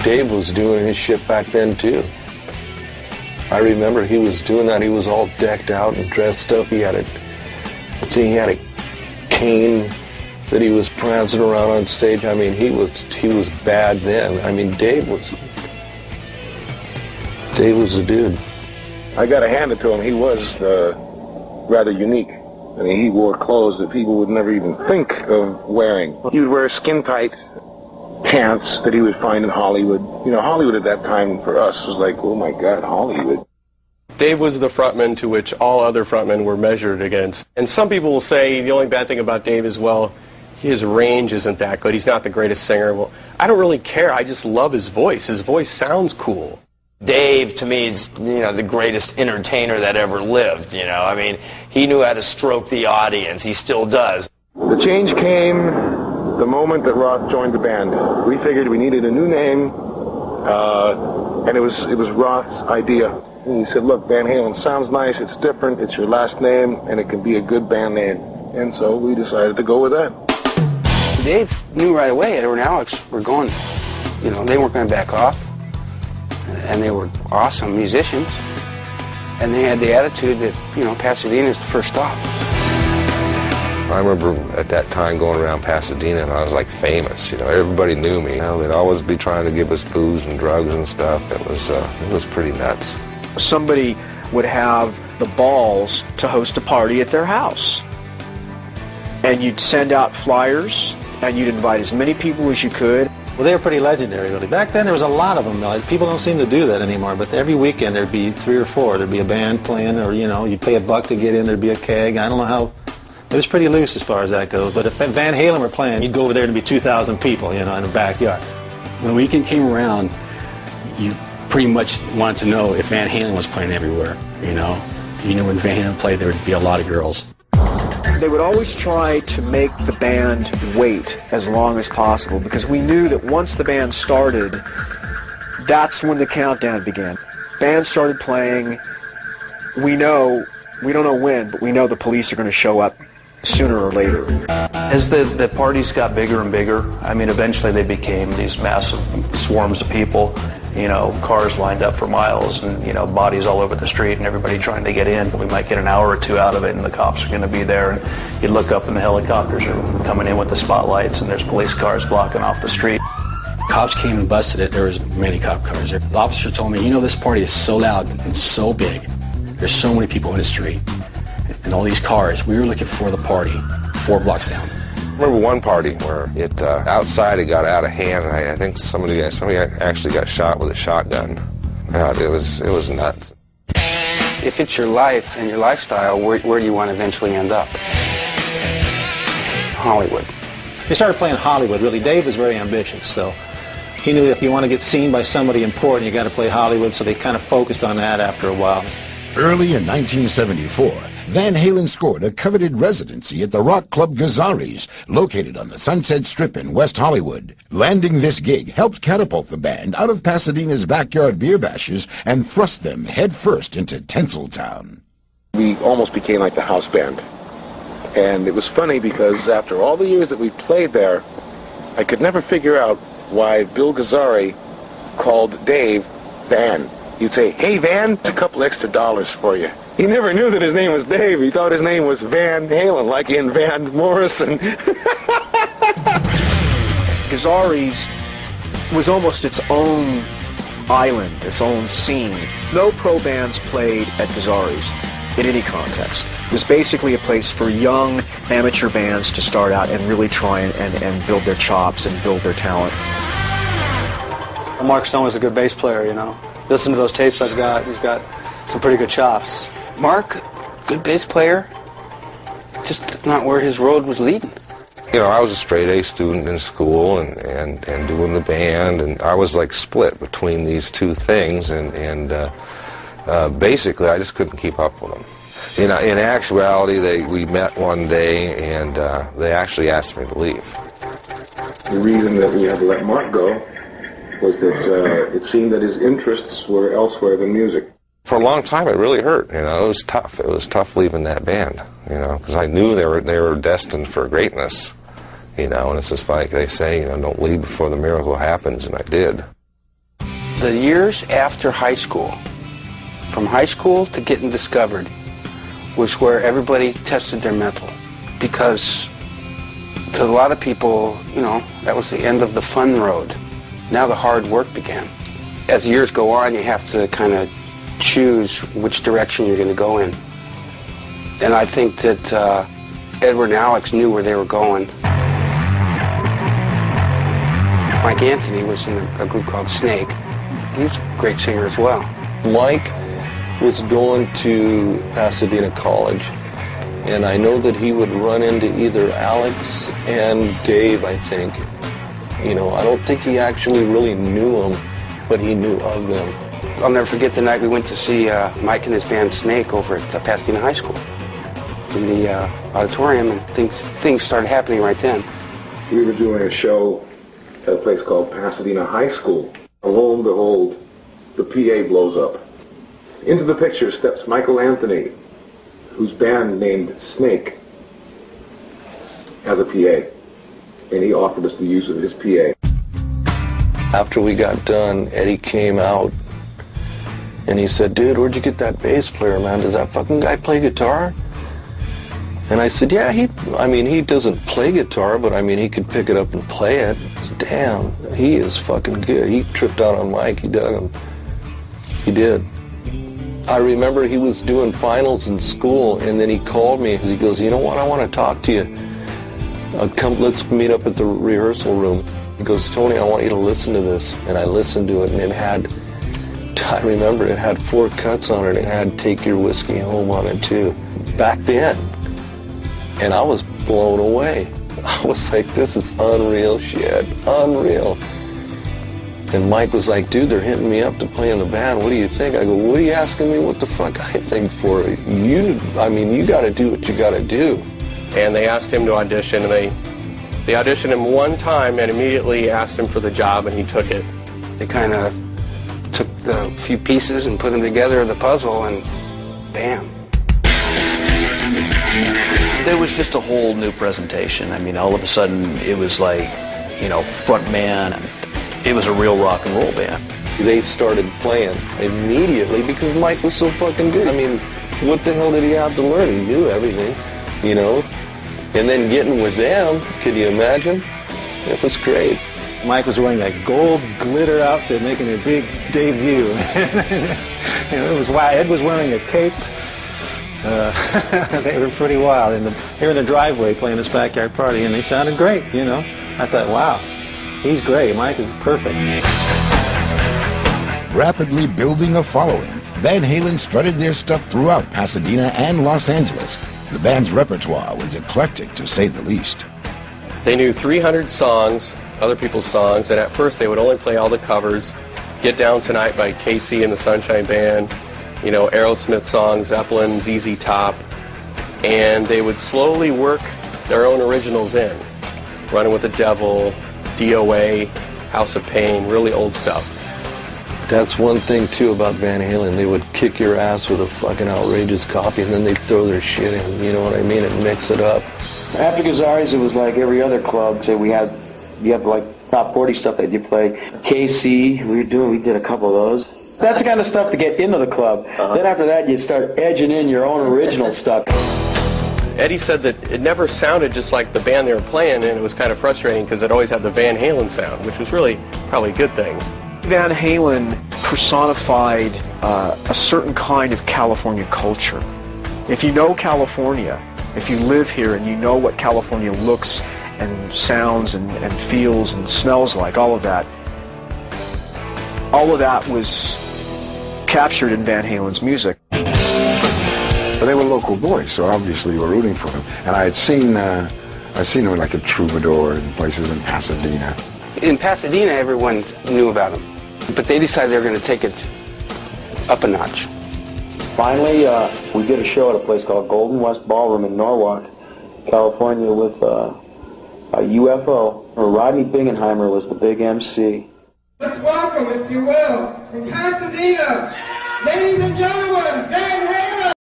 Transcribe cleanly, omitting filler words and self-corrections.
Dave was doing his shit back then too. I remember he was doing that. He was all decked out and dressed up. He had a cane that he was prancing around on stage. I mean, he was bad then. I mean, Dave was a dude. I got to hand it to him. He was rather unique. I mean, he wore clothes that people would never even think of wearing. He would wear skin-tight pants that he would find in Hollywood. You know, Hollywood at that time for us was like, oh my God, Hollywood. Dave was the frontman to which all other frontmen were measured against. And some people will say the only bad thing about Dave is, well, his range isn't that good. He's not the greatest singer. Well, I don't really care. I just love his voice. His voice sounds cool. Dave, to me, is, the greatest entertainer that ever lived, I mean, he knew how to stroke the audience. He still does. The change came the moment that Roth joined the band. We figured we needed a new name, and it was Roth's idea. And he said, look, Van Halen sounds nice, it's different, it's your last name, and it can be a good band name. And so we decided to go with that. Dave knew right away Edward and Alex were going, they weren't going to back off. And they were awesome musicians. And they had the attitude that, Pasadena is the first stop. I remember at that time going around Pasadena and I was like famous, everybody knew me. They'd always be trying to give us booze and drugs and stuff. It was pretty nuts. Somebody would have the balls to host a party at their house. And you'd send out flyers and you'd invite as many people as you could. Well, they were pretty legendary, really. Back then, there was a lot of them. People don't seem to do that anymore, but every weekend there'd be 3 or 4. There'd be a band playing, or, you'd pay $1 to get in, there'd be a keg. I don't know how. It was pretty loose as far as that goes. But if Van Halen were playing, you'd go over there and there'd be 2,000 people, in the backyard. When the weekend came around, you pretty much wanted to know if Van Halen was playing everywhere, when Van Halen played, there would be a lot of girls. They would always try to make the band wait as long as possible because we knew that once the band started, that's when the countdown began. Band started playing. We don't know when, but we know the police are going to show up sooner or later. As the parties got bigger and bigger, eventually they became these massive swarms of people. Cars lined up for miles and, bodies all over the street and everybody trying to get in. We might get an hour or 2 out of it and the cops are going to be there. And you look up and the helicopters are coming in with the spotlights and there's police cars blocking off the street. Cops came and busted it. There was many cop cars there. The officer told me, this party is so loud and so big. There's so many people in the street and all these cars. We were looking for the party 4 blocks down. I remember one party where outside it got out of hand, and I think somebody actually got shot with a shotgun. It was nuts. If it's your life and your lifestyle, where do you want to eventually end up? Hollywood. They started playing Hollywood, really. Dave was very ambitious, so he knew if you want to get seen by somebody important, you got to play Hollywood, so they kind of focused on that after a while. Early in 1974, Van Halen scored a coveted residency at the rock club Gazzarri's, located on the Sunset Strip in West Hollywood. Landing this gig helped catapult the band out of Pasadena's backyard beer bashes and thrust them headfirst into Tinseltown. We almost became like the house band. And it was funny because after all the years that we played there, I could never figure out why Bill Gazzarri called Dave Van. You'd say, hey, Van, it's a couple extra dollars for you. He never knew that his name was Dave. He thought his name was Van Halen, like in Van Morrison. Gazzarri's was almost its own island, its own scene. No pro bands played at Gazzarri's in any context. It was basically a place for young amateur bands to start out and really try and build their chops and build their talent. Mark Stone was a good bass player, Listen to those tapes I've got. He's got some pretty good chops. Mark, good bass player, just not where his road was leading. I was a straight-A student in school and doing the band, and I was like split between these two things, and basically I just couldn't keep up with them. In actuality, we met one day, and they actually asked me to leave. The reason that we had to let Mark go was that it seemed that his interests were elsewhere than music. For a long time, it really hurt. It was tough. It was tough leaving that band. Because I knew they were destined for greatness. And it's just like they say, don't leave before the miracle happens, and I did. The years after high school, from high school to getting discovered, was where everybody tested their mettle. Because to a lot of people, you know, that was the end of the fun road. Now the hard work began. As years go on, you have to kind of choose which direction you're going to go in. And I think that Edward and Alex knew where they were going. Mike Anthony was in a group called Snake. He was a great singer as well. Mike was going to Pasadena College, and I know that he would run into either Alex and Dave, I think. You know, I don't think he actually really knew them, but he knew of them. I'll never forget the night we went to see Mike and his band Snake over at Pasadena High School in the auditorium, and things started happening right then. We were doing a show at a place called Pasadena High School. And lo and behold, the PA blows up. Into the picture steps Michael Anthony, whose band named Snake as a PA, and he offered us the use of his PA. After we got done, Eddie came out and he said, "Dude, where'd you get that bass player, man? Does that fucking guy play guitar?" And I said, "Yeah, he doesn't play guitar, but I mean, he can pick it up and play it." Damn, he is fucking good. He tripped out on Mike, he dug him. He did. I remember he was doing finals in school, and then he called me because he goes, "You know what, I want to talk to you. Let's meet up at the rehearsal room." He goes, "Tony, I want you to listen to this." And I listened to it, and I remember it had 4 cuts on it. It had "Take Your Whiskey Home" on it too, back then. And I was blown away. I was like, this is unreal shit, unreal. And Mike was like, "Dude, they're hitting me up to play in the band. What do you think?" I go, "What are you asking me what the fuck I think for? You got to do what you got to do." And they asked him to audition, and they auditioned him one time and immediately asked him for the job, and he took it. They kind of took the few pieces and put them together of the puzzle, and bam. There was just a whole new presentation. I mean, all of a sudden, it was like, you know, front man. It was a real rock and roll band. They started playing immediately because Mike was so fucking good. I mean, what the hell did he have to learn? He knew everything, you know? And then getting with them, could you imagine? It was great. Mike was wearing that gold glitter outfit, making a big debut. And it was wild. Ed was wearing a cape. They were pretty wild. They were in the driveway playing this backyard party, and they sounded great, you know. I thought, wow, he's great. Mike is perfect. Rapidly building a following, Van Halen strutted their stuff throughout Pasadena and Los Angeles. The band's repertoire was eclectic, to say the least. They knew 300 songs, other people's songs, and at first they would only play all the covers. Get Down Tonight by Casey and the Sunshine Band, you know, Aerosmith songs, Zeppelin, ZZ Top, and they would slowly work their own originals in. Running with the Devil, DOA, House of Pain, really old stuff. That's one thing, too, about Van Halen. They would kick your ass with a fucking outrageous copy, and then they'd throw their shit in, you know what I mean, and mix it up. After Gazzarri's, it was like every other club. Say you have like top 40 stuff that you play. KC, we did a couple of those. That's the kind of stuff to get into the club. Then after that, you start edging in your own original stuff. Eddie said that it never sounded just like the band they were playing, and it was kind of frustrating because it always had the Van Halen sound, which was really probably a good thing. Van Halen personified a certain kind of California culture. If you know California, if you live here and you know what California looks and sounds and feels and smells like, all of that was captured in Van Halen's music. But they were local boys, so obviously we were rooting for them. And I'd seen them like at Troubadour and places in Pasadena. In Pasadena, everyone knew about them, but they decided they were going to take it up a notch. Finally, we did a show at a place called Golden West Ballroom in Norwalk, California, with a UFO. Rodney Bingenheimer was the big MC. Let's welcome, if you will, from Pasadena, ladies and gentlemen, Van Halen.